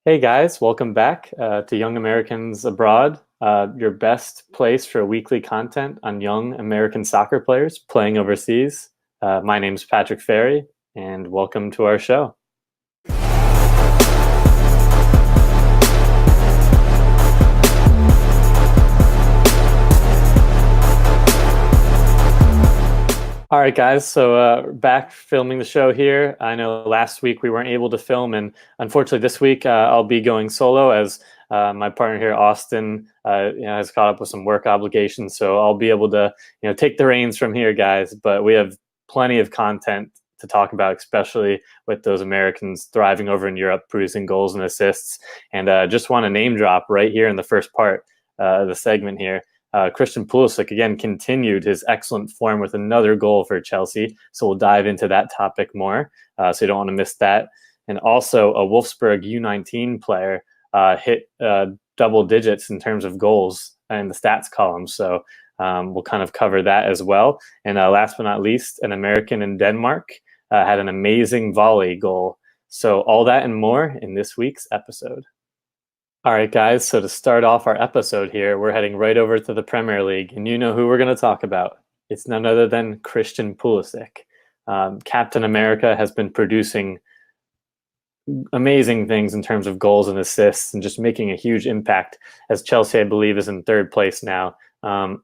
Hey guys, welcome back to Young Americans Abroad, your best place for weekly content on young American soccer players playing overseas. My name's Patrick Ferry, and welcome to our show. All right, guys. So back filming the show here. I know last week we weren't able to film, and unfortunately this week I'll be going solo as my partner here, Austin, has caught up with some work obligations. So I'll be able to, take the reins from here, guys. But we have plenty of content to talk about, especially with those Americans thriving over in Europe, producing goals and assists. And just want to name drop right here in the first part of the segment here. Christian Pulisic again continued his excellent form with another goal for Chelsea. So we'll dive into that topic more. So you don't want to miss that. And also a Wolfsburg U19 player hit double digits in terms of goals in the stats column. So we'll kind of cover that as well. And last but not least, an American in Denmark had an amazing volley goal. So all that and more in this week's episode. All right, guys. So to start off our episode here, we're heading right over to the Premier League, and you know who we're going to talk about. It's none other than Christian Pulisic. Captain America has been producing amazing things in terms of goals and assists and just making a huge impact as Chelsea, I believe, is in third place now.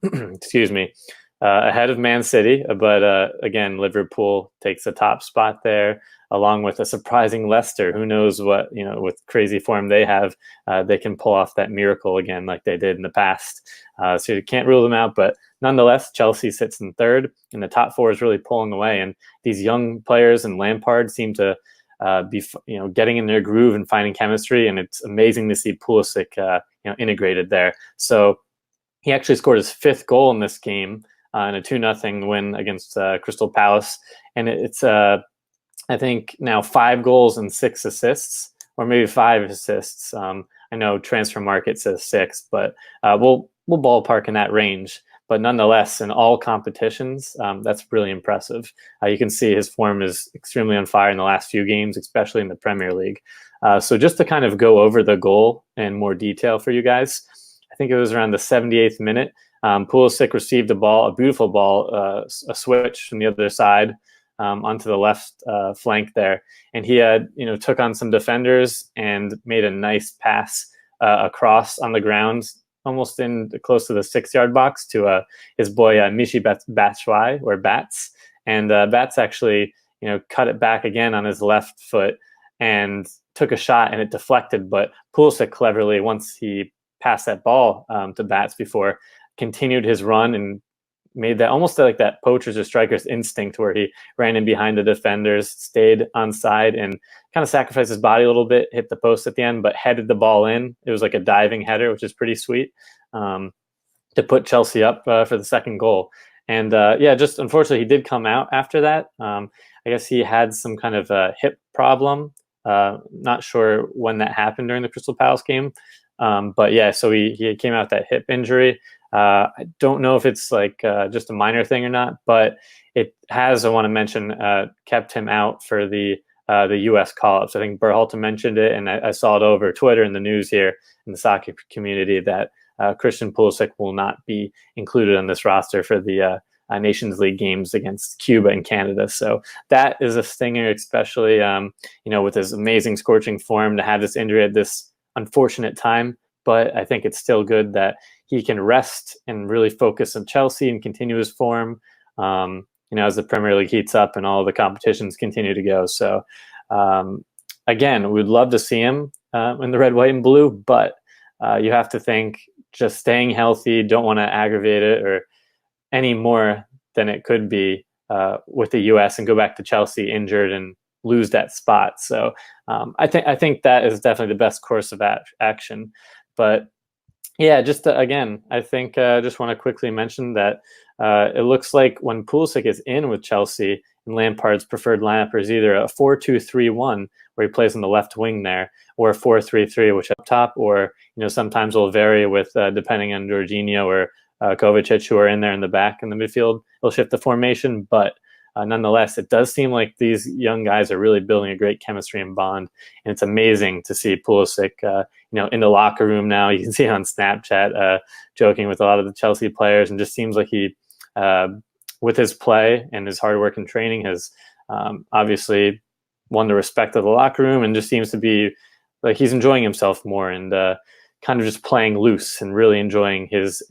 Excuse me. Ahead of Man City, but again, Liverpool takes the top spot there, along with a surprising Leicester. Who knows what, with crazy form they have, they can pull off that miracle again like they did in the past. So you can't rule them out, but nonetheless, Chelsea sits in third, and the top four is really pulling away. And these young players and Lampard seem to be, getting in their groove and finding chemistry, and it's amazing to see Pulisic, integrated there. So he actually scored his fifth goal in this game. In a 2-0 win against Crystal Palace. And it's, I think, now 5 goals and 6 assists, or maybe 5 assists. I know Transfer Market says 6, but we'll ballpark in that range. But nonetheless, in all competitions, that's really impressive. You can see his form is extremely on fire in the last few games, especially in the Premier League. So just to kind of go over the goal in more detail for you guys, I think it was around the 78th minute. Pulisic received a beautiful ball, a switch from the other side onto the left flank there. And he had, took on some defenders and made a nice pass across on the ground, almost in close to the 6-yard box to his boy, Michy Batshuayi, or Bats. And Bats actually, cut it back again on his left foot and took a shot, and it deflected. But Pulisic cleverly, once he passed that ball to Bats before, continued his run and made that almost like that poacher's or striker's instinct, where he ran in behind the defenders, stayed on side, and kind of sacrificed his body a little bit, hit the post at the end, but headed the ball in. It was like a diving header, which is pretty sweet, to put Chelsea up for the second goal. And just unfortunately, he did come out after that. I guess he had some kind of a hip problem. Not sure when that happened during the Crystal Palace game. But yeah, so he came out with that hip injury. I don't know if it's like just a minor thing or not, but it has, I want to mention, kept him out for the U.S. call-ups. I think Berhalter mentioned it, and I saw it over Twitter and the news here in the soccer community that Christian Pulisic will not be included on this roster for the Nations League games against Cuba and Canada. So that is a stinger, especially with his amazing scorching form, to have this injury at this unfortunate time. But I think it's still good that he can rest and really focus on Chelsea and continue his form, as the Premier League heats up and all the competitions continue to go. So, again, we'd love to see him in the red, white, and blue, but you have to think just staying healthy, don't want to aggravate it or any more than it could be with the U.S. and go back to Chelsea injured and lose that spot. So I think that is definitely the best course of action. But yeah, again, I think just want to quickly mention that it looks like when Pulisic is in with Chelsea, and Lampard's preferred lineup is either a 4-2-3-1, where he plays on the left wing there, or a 4-3-3, which up top, or sometimes will vary with depending on Jorginho or Kovacic, who are in there in the back in the midfield. He'll shift the formation, but nonetheless, it does seem like these young guys are really building a great chemistry and bond, and it's amazing to see Pulisic, in the locker room now. You can see on Snapchat joking with a lot of the Chelsea players, and just seems like he, with his play and his hard work and training, has obviously won the respect of the locker room, and just seems to be like he's enjoying himself more, and kind of just playing loose and really enjoying his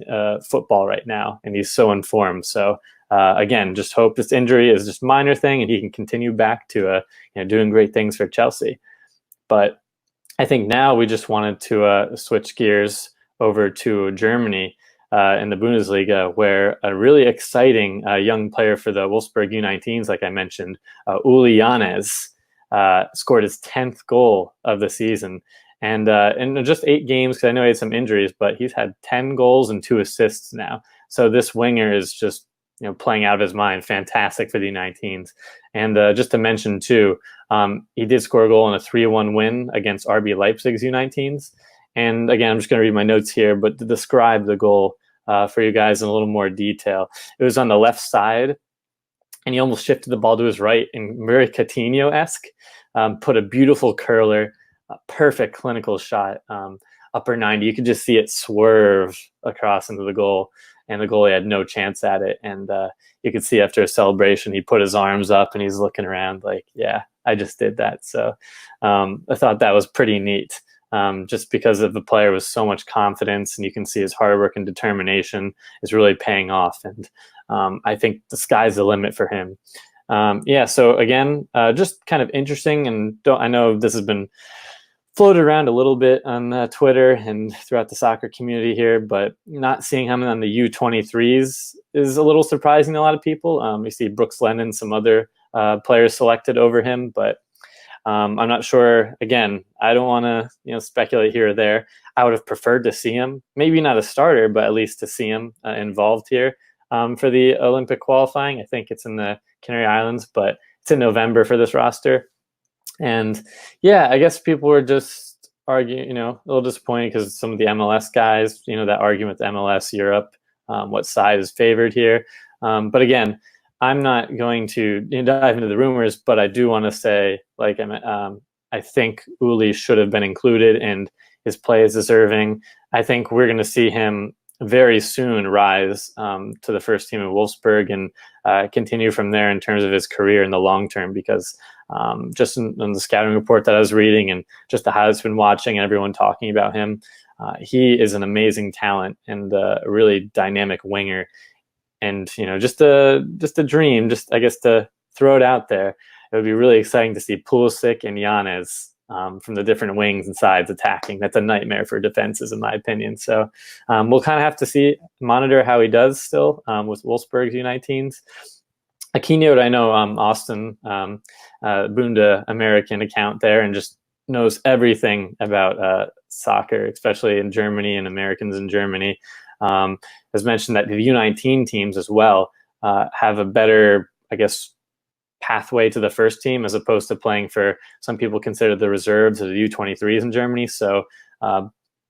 football right now. And he's so informed. So again, just hope this injury is just a minor thing and he can continue back to doing great things for Chelsea. But I think now we just wanted to switch gears over to Germany in the Bundesliga, where a really exciting young player for the Wolfsburg U19s, like I mentioned, Uly Llanez, scored his 10th goal of the season. And in just 8 games, because I know he had some injuries, but he's had 10 goals and 2 assists now. So this winger is just playing out of his mind. Fantastic for the U19s. And just to mention too, he did score a goal in a 3-1 win against RB Leipzig's U19s. And again, I'm just going to read my notes here, but to describe the goal for you guys in a little more detail. It was on the left side, and he almost shifted the ball to his right, and very Coutinho-esque, put a beautiful curler, a perfect clinical shot, upper 90. You could just see it swerve across into the goal, and the goalie had no chance at it. And you could see after a celebration, he put his arms up and he's looking around like, yeah, I just did that. So I thought that was pretty neat. Just because of the player with so much confidence, and you can see his hard work and determination is really paying off. And I think the sky's the limit for him. So again, just kind of interesting. And I know this has been floated around a little bit on Twitter and throughout the soccer community here, but not seeing him on the U23s is a little surprising to a lot of people. You see Brooks Lennon, some other players selected over him, but I'm not sure. Again, I don't want to speculate here or there. I would have preferred to see him, maybe not a starter, but at least to see him involved here for the Olympic qualifying. I think it's in the Canary Islands, but it's in November for this roster. And yeah, I guess people were just arguing, a little disappointed because some of the MLS guys, that argument with MLS Europe, what side is favored here. But again, I'm not going to dive into the rumors, but I do want to say, I think Uly should have been included, and his play is deserving. I think we're going to see him very soon rise to the first team in Wolfsburg and continue from there in terms of his career in the long term, because just in the scouting report that I was reading and just the highlights been watching and everyone talking about him, he is an amazing talent and a really dynamic winger. And just a dream, I guess to throw it out there, it would be really exciting to see Pulisic and Llanez from the different wings and sides attacking. That's a nightmare for defenses, in my opinion. So we'll kind of have to monitor how he does still with Wolfsburg's U19s. A keynote, I know Austin, Bunda American account there, and just knows everything about soccer, especially in Germany and Americans in Germany. Has mentioned that the U19 teams as well have a better, I guess, pathway to the first team, as opposed to playing for, some people consider the reserves or the U23s in Germany. So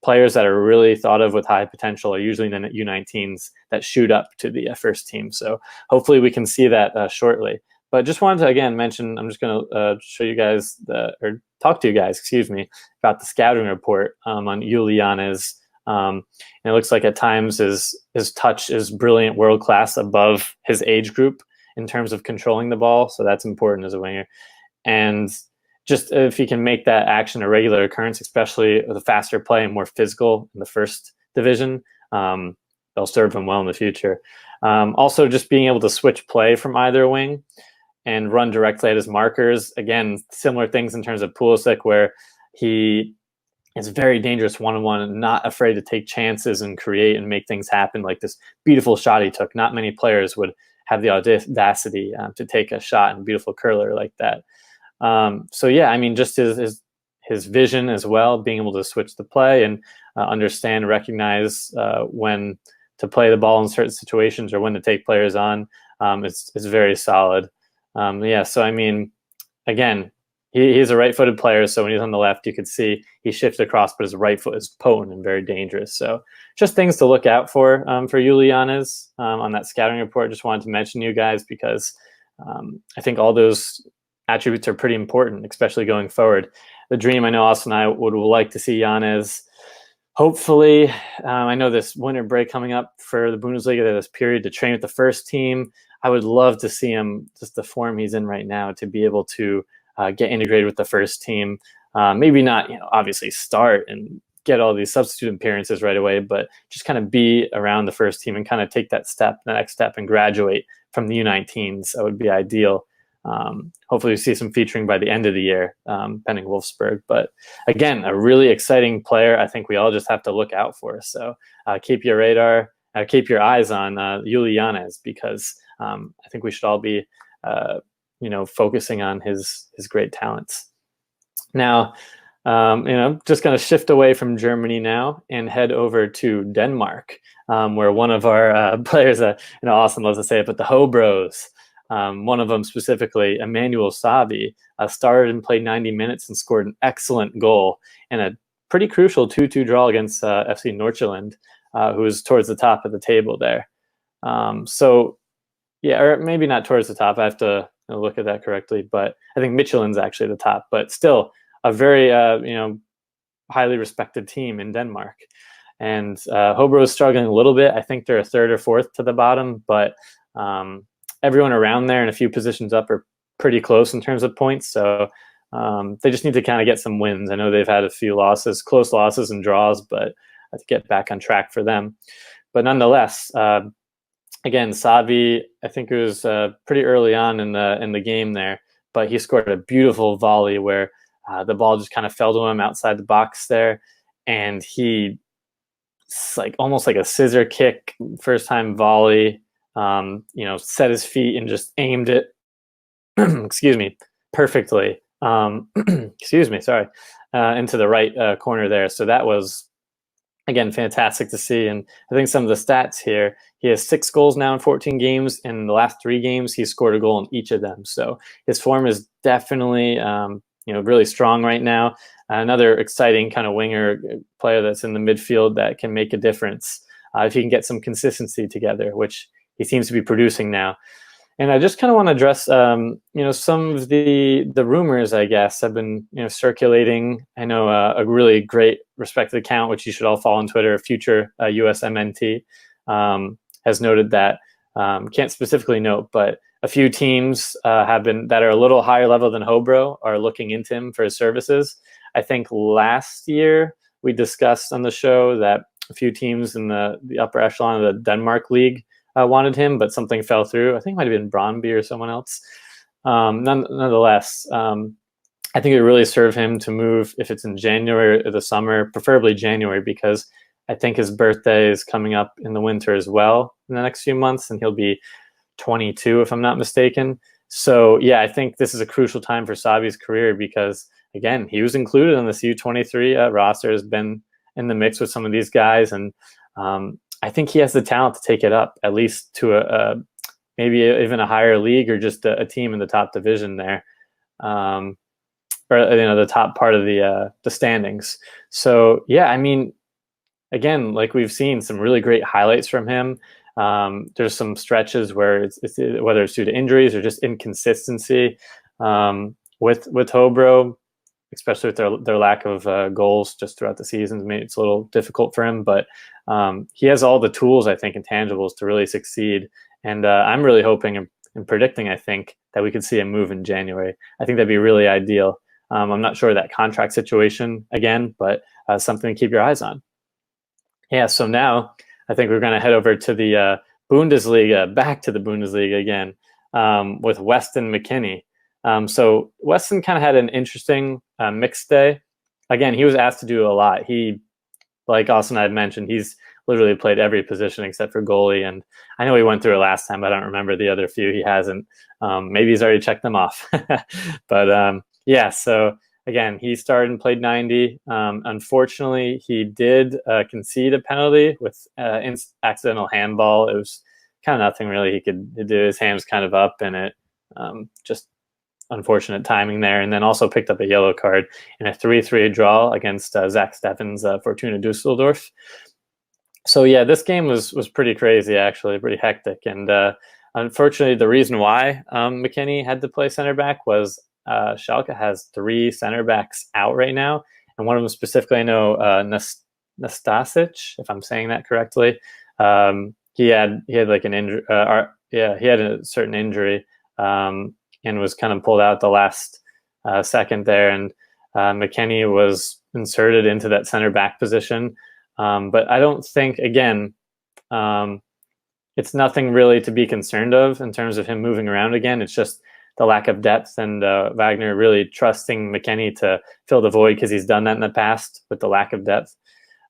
players that are really thought of with high potential are usually in the U19s that shoot up to the first team. So hopefully we can see that shortly. But just wanted to, again, mention, I'm just going to show you guys, talk to you guys, about the scouting report on Uly Llanez. And it looks like at times his touch is brilliant, world class, above his age group in terms of controlling the ball. So that's important as a winger. And just if he can make that action a regular occurrence, especially with a faster play and more physical in the first division, they'll serve him well in the future. Also, just being able to switch play from either wing and run directly at his markers. Again, similar things in terms of Pulisic, where he is very dangerous one-on-one and not afraid to take chances and create and make things happen. Like this beautiful shot he took. Not many players would have the audacity to take a shot and beautiful curler like that. So yeah, I mean, just his vision as well, being able to switch the play and understand, recognize when to play the ball in certain situations or when to take players on, is very solid. So I mean, again, he's a right-footed player, so when he's on the left, you could see he shifts across, but his right foot is potent and very dangerous. So just things to look out for Uly Llanez on that scouting report. Just wanted to mention you guys because I think all those attributes are pretty important, especially going forward. The dream, I know Austin and I would like to see Llanez. Hopefully, I know this winter break coming up for the Bundesliga, this period to train with the first team. I would love to see him, just the form he's in right now, to be able to get integrated with the first team. Maybe not, obviously start and get all these substitute appearances right away, but just kind of be around the first team and kind of take that next step and graduate from the U19s. That would be ideal. Hopefully we see some featuring by the end of the year, pending Wolfsburg. But again, a really exciting player. I think we all just have to look out for. So keep your eyes on Uly Llanez, because I think we should all be, focusing on his great talents. Now, just going to shift away from Germany now and head over to Denmark, where one of our players, Austin loves to say it, but the Hobros, one of them specifically, Emmanuel Sabbi, started and played 90 minutes and scored an excellent goal in a pretty crucial 2-2 draw against FC Nordsjælland, who is towards the top of the table there. Or maybe not towards the top. I have to look at that correctly, but I think Midtjylland's actually the top, but still a very, highly respected team in Denmark. And Hobro is struggling a little bit. I think they're a third or fourth to the bottom, but everyone around there and a few positions up are pretty close in terms of points. So they just need to kind of get some wins. I know they've had a few losses, close losses and draws, but to get back on track for them. But nonetheless, again, Sabbi, I think it was pretty early on in the game there, but he scored a beautiful volley where the ball just kind of fell to him outside the box there, and he, almost like a scissor kick, first time volley, set his feet and just aimed it, perfectly. Into the right corner there. So that was, again, fantastic to see. And I think some of the stats here, he has 6 goals now in 14 games. In the last 3 games, he scored a goal in each of them. So his form is definitely, really strong right now. Another exciting kind of winger player that's in the midfield that can make a difference if he can get some consistency together, which he seems to be producing now. And I just kind of want to address, some of the rumors, I guess, have been, circulating. I know a really great respected account, which you should all follow on Twitter, future USMNT, has noted that, can't specifically note, but a few teams that are a little higher level than Hobro are looking into him for his services. I think last year we discussed on the show that a few teams in the upper echelon of the Denmark league wanted him, but something fell through. I think it might have been Brøndby or someone else. Nonetheless, I think it really served him to move if it's in January or the summer, preferably January, because I think his birthday is coming up in the winter as well in the next few months, and he'll be 22 if I'm not mistaken. So yeah, I think this is a crucial time for Sabbi's career because, again, he was included on the U23 roster, has been in the mix with some of these guys, and I think he has the talent to take it up at least to maybe even a higher league or just a team in the top division there, or the top part of the standings. So yeah, I mean, again, like we've seen some really great highlights from him. There's some stretches where it's whether it's due to injuries or just inconsistency with Hobro, especially with their lack of goals just throughout the season. Maybe it's a little difficult for him, but he has all the tools, I think, intangibles to really succeed. And I'm really hoping and predicting, I think, that we could see him move in January. I think that'd be really ideal. I'm not sure of that contract situation again, but something to keep your eyes on. Yeah, so now I think we're going to head over to the Bundesliga, back to the Bundesliga again, with Weston McKennie. So Weston kind of had an interesting mixed day. Again, he was asked to do a lot. He, like Austin and I had mentioned, he's literally played every position except for goalie. And I know he went through it last time, but I don't remember the other few. He hasn't. Maybe he's already checked them off. But yeah, so again, he started and played 90. Unfortunately, he did concede a penalty with accidental handball. It was kind of nothing really he could do. His hand was kind of up, and it just unfortunate timing there. And then also picked up a yellow card in a 3-3 draw against Zack Steffen's Fortuna Düsseldorf. So yeah, this game was pretty crazy, actually, pretty hectic. And Unfortunately, the reason why McKennie had to play center back was Schalke has 3 center backs out right now, and one of them specifically, I know Nastasic, if I'm saying that correctly. He had like an injury. He had a certain injury and was kind of pulled out the last second there, and McKennie was inserted into that center back position. But I don't think, again, it's nothing really to be concerned of in terms of him moving around again. It's just the lack of depth, and Wagner really trusting McKennie to fill the void because he's done that in the past with the lack of depth.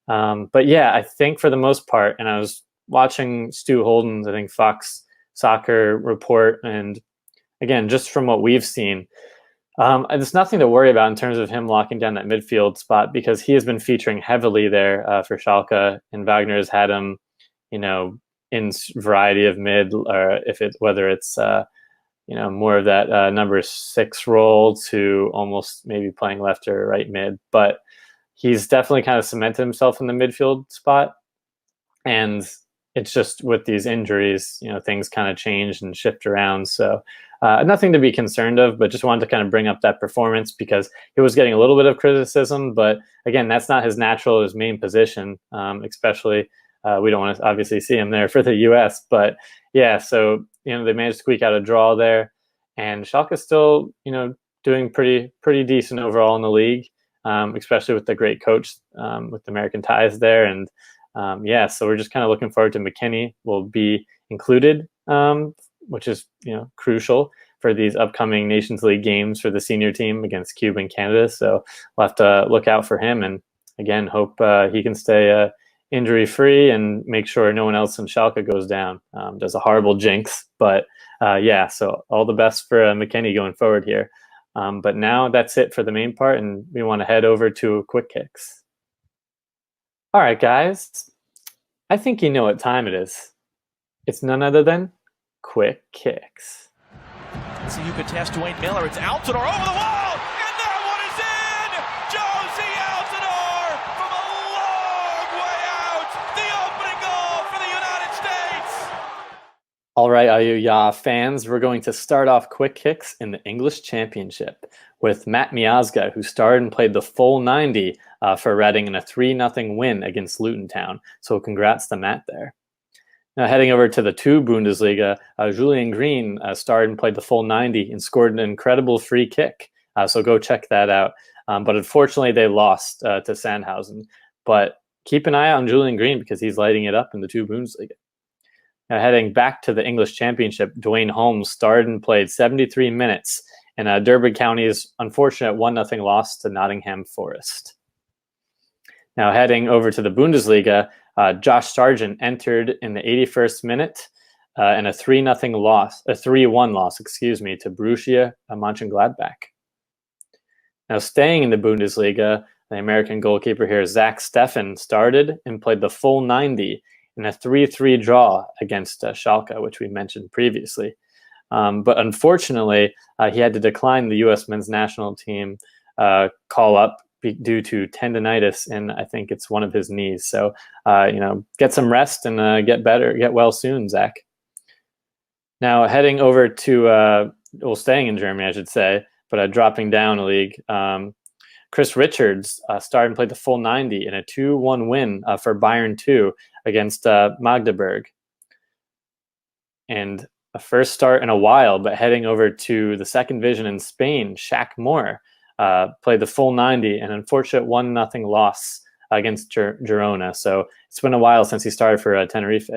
But yeah, I think for the most part, and I was watching Stu Holden's, I think, Fox Soccer report, and again, just from what we've seen, there's nothing to worry about in terms of him locking down that midfield spot, because he has been featuring heavily there for Schalke, and Wagner has had him, in a variety of mid, or whether it's more of that number 6 role to almost maybe playing left or right mid, but he's definitely kind of cemented himself in the midfield spot. And it's just with these injuries, things kind of change and shift around. So nothing to be concerned of, but just wanted to kind of bring up that performance because he was getting a little bit of criticism. But again, that's not his main position, especially we don't want to obviously see him there for the US. But yeah, so they managed to squeak out a draw there, and Schalke is still doing pretty decent overall in the league, especially with the great coach with the American ties there. And so we're just kind of looking forward to McKennie will be included, which is crucial for these upcoming Nations League games for the senior team against Cuba and Canada. So we'll have to look out for him, and again, hope he can stay injury free and make sure no one else in Schalke goes down. Does a horrible jinx, but so all the best for McKennie going forward here. But now that's it for the main part, and we want to head over to quick kicks. All right, guys, I think you know what time it is. It's none other than quick kicks. So you could test Dwayne Miller. It's Altidore over the wall, and that one is in! Josie Altidore from a long way out. The opening goal for the United States. All right, Ayuya fans, we're going to start off quick kicks in the English Championship with Matt Miazga, who started and played the full 90 for Reading in a 3-0 win against Luton Town. So congrats to Matt there. Now heading over to the 2 Bundesliga, Julian Green started and played the full 90 and scored an incredible free kick. So go check that out. But unfortunately, they lost to Sandhausen. But keep an eye out on Julian Green because he's lighting it up in the 2 Bundesliga. Now heading back to the English Championship, Duane Holmes started and played 73 minutes in Derby County's unfortunate 1-0 loss to Nottingham Forest. Now heading over to the Bundesliga, Josh Sargent entered in the 81st minute in a 3-1 loss, to Borussia Mönchengladbach. Now staying in the Bundesliga, the American goalkeeper here, Zack Steffen, started and played the full 90 in a 3-3 draw against Schalke, which we mentioned previously. But unfortunately, he had to decline the U.S. men's national team call-up due to tendonitis, and I think it's one of his knees. So, get some rest and get well soon, Zach. Now, heading over to, staying in Germany, I should say, but dropping down a league, Chris Richards started and played the full 90 in a 2-1 win for Bayern 2 against Magdeburg. And a first start in a while, but heading over to the second division in Spain, Shaq Moore played the full 90, an unfortunate 1-0 loss against Girona. So it's been a while since he started for Tenerife.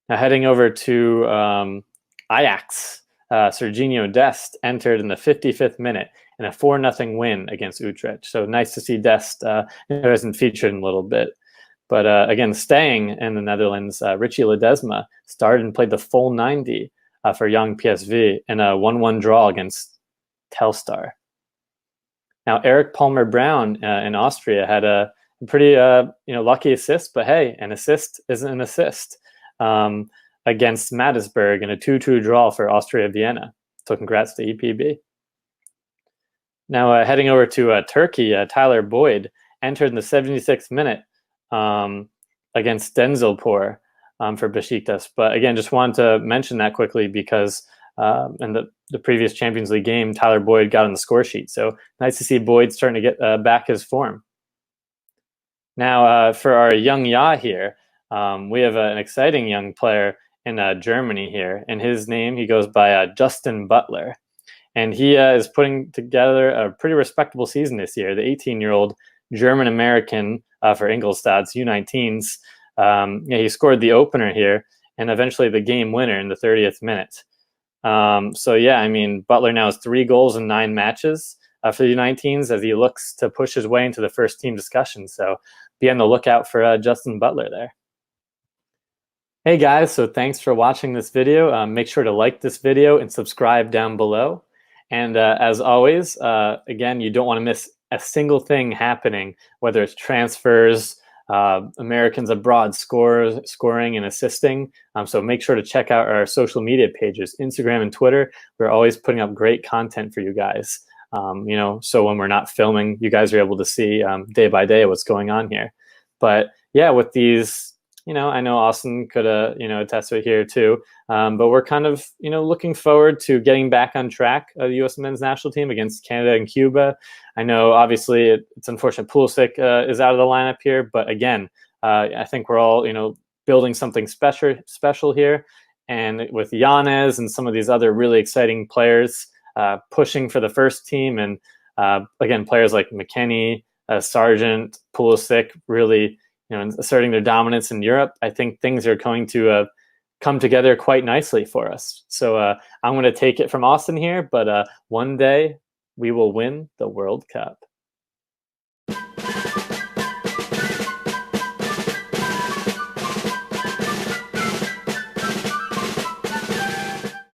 Now heading over to Ajax, Sergino Dest entered in the 55th minute in a 4-0 win against Utrecht. So nice to see Dest, who hasn't featured in a little bit. But again, staying in the Netherlands, Richy Ledezma started and played the full 90 for Young PSV in a 1-1 draw against Telstar. Now, Erik Palmer-Brown in Austria had a pretty lucky assist, but hey, an assist isn't an assist against Mattersburg in a 2-2 draw for Austria Vienna. So congrats to EPB. Now, heading over to Turkey, Tyler Boyd entered in the 76th minute against Denzelpor for Besiktas. But again, just wanted to mention that quickly because in the previous Champions League game, Tyler Boyd got on the score sheet. So nice to see Boyd starting to get back his form. Now, for our young Ya here, we have an exciting young player in Germany here. And his name, he goes by Justin Butler. And he is putting together a pretty respectable season this year. The 18-year-old German-American for Ingolstadt's U19s. He scored the opener here and eventually the game winner in the 30th minute. So yeah, I mean, Butler now has 3 goals in 9 matches for the U19s as he looks to push his way into the first team discussion. So be on the lookout for Justin Butler there. Hey guys, so thanks for watching this video. Make sure to like this video and subscribe down below. And as always, again, you don't want to miss a single thing happening, whether it's transfers, Americans abroad scoring and assisting. So make sure to check out our social media pages, Instagram and Twitter. We're always putting up great content for you guys. You know, so when we're not filming, you guys are able to see day by day what's going on here. But yeah, with these, you know, I know Austin could, you know, attest to it here too. But we're kind of, you know, looking forward to getting back on track of the U.S. men's national team against Canada and Cuba. I know, obviously, it's unfortunate Pulisic is out of the lineup here, but again, I think we're all, you know, building something special here. And with Llanez and some of these other really exciting players pushing for the first team, and again, players like McKennie, Sargent, Pulisic, really, you know, asserting their dominance in Europe, I think things are going to come together quite nicely for us. So I'm going to take it from Austin here, but one day we will win the World Cup.